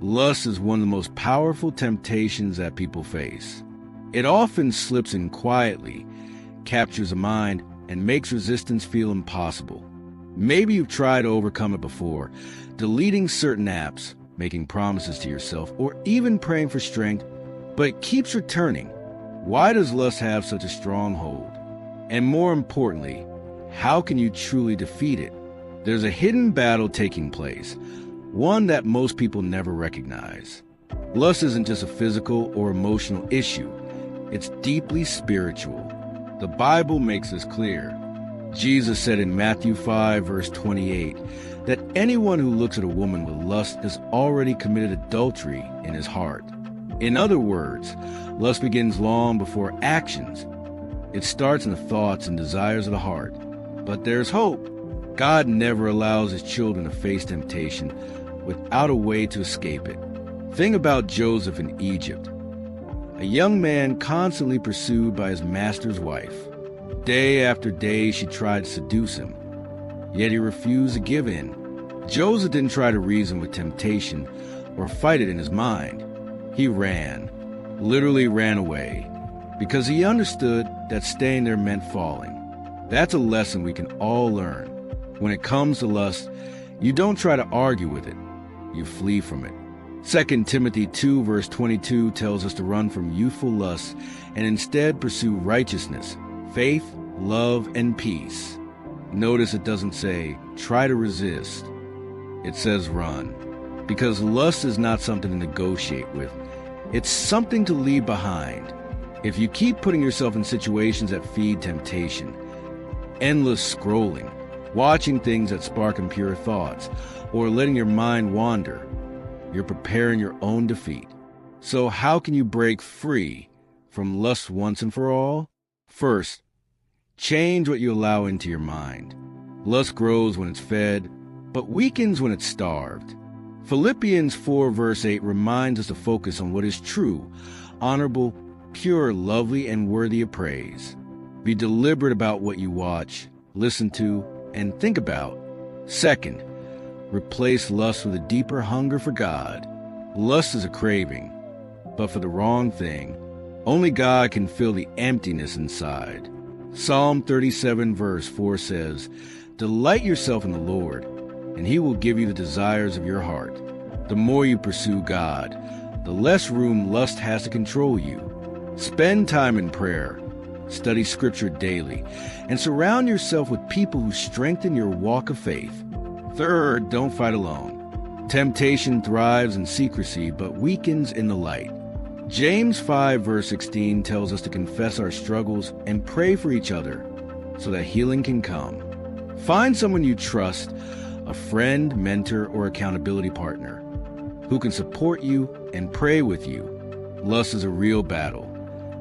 Lust is one of the most powerful temptations that people face. It often slips in quietly, captures the mind, and makes resistance feel impossible. Maybe you've tried to overcome it before, deleting certain apps, making promises to yourself, or even praying for strength, but it keeps returning. Why does lust have such a strong hold? And more importantly, how can you truly defeat it? There's a hidden battle taking place, one that most people never recognize. Lust isn't just a physical or emotional issue. It's deeply spiritual. The Bible makes this clear. Jesus said in Matthew 5, verse 28, that anyone who looks at a woman with lust has already committed adultery in his heart. In other words, lust begins long before actions. It starts in the thoughts and desires of the heart. But there's hope. God never allows his children to face temptation without a way to escape it. Think about Joseph in Egypt, a young man constantly pursued by his master's wife. Day after day she tried to seduce him, yet he refused to give in. Joseph didn't try to reason with temptation or fight it in his mind. He ran, literally ran away, because he understood that staying there meant falling. That's a lesson we can all learn. When it comes to lust, you don't try to argue with it. You flee from it. 2 Timothy 2 verse 22 tells us to run from youthful lusts and instead pursue righteousness, faith, love, and peace. Notice it doesn't say, try to resist. It says run. Because lust is not something to negotiate with. It's something to leave behind. If you keep putting yourself in situations that feed temptation, endless scrolling, watching things that spark impure thoughts, or letting your mind wander, you're preparing your own defeat. So how can you break free from lust once and for all? First, change what you allow into your mind. Lust grows when it's fed, but weakens when it's starved. Philippians 4 verse 8 reminds us to focus on what is true, honorable, pure, lovely, and worthy of praise. Be deliberate about what you watch, listen to, and think about. Second, replace lust with a deeper hunger for God. Lust is a craving, but for the wrong thing. Only God can fill the emptiness inside. Psalm 37 verse 4 says, "Delight yourself in the Lord, and he will give you the desires of your heart." The more you pursue God, the less room lust has to control you. Spend time in prayer, study scripture daily, and surround yourself with people who strengthen your walk of faith. Third, don't fight alone. Temptation thrives in secrecy, but weakens in the light. James 5 verse 16 tells us to confess our struggles and pray for each other so that healing can come. Find someone you trust, a friend, mentor, or accountability partner, who can support you and pray with you. Lust is a real battle,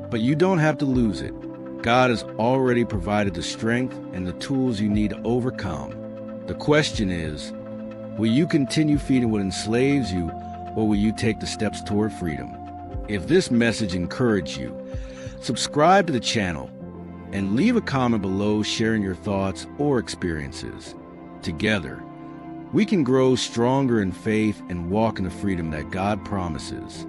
but you don't have to lose it. God has already provided the strength and the tools you need to overcome. The question is, will you continue feeding what enslaves you, or will you take the steps toward freedom? If this message encouraged you, subscribe to the channel and leave a comment below sharing your thoughts or experiences. Together, we can grow stronger in faith and walk in the freedom that God promises.